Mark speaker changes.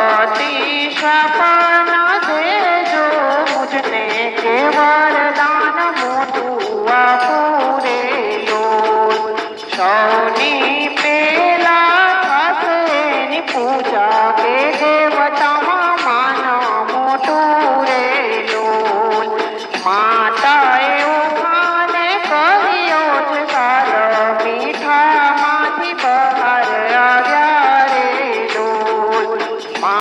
Speaker 1: અતિ શ્રાપ ન દેજો મુજને કે વરદાન મોટું આપું રે લોલ. સૌની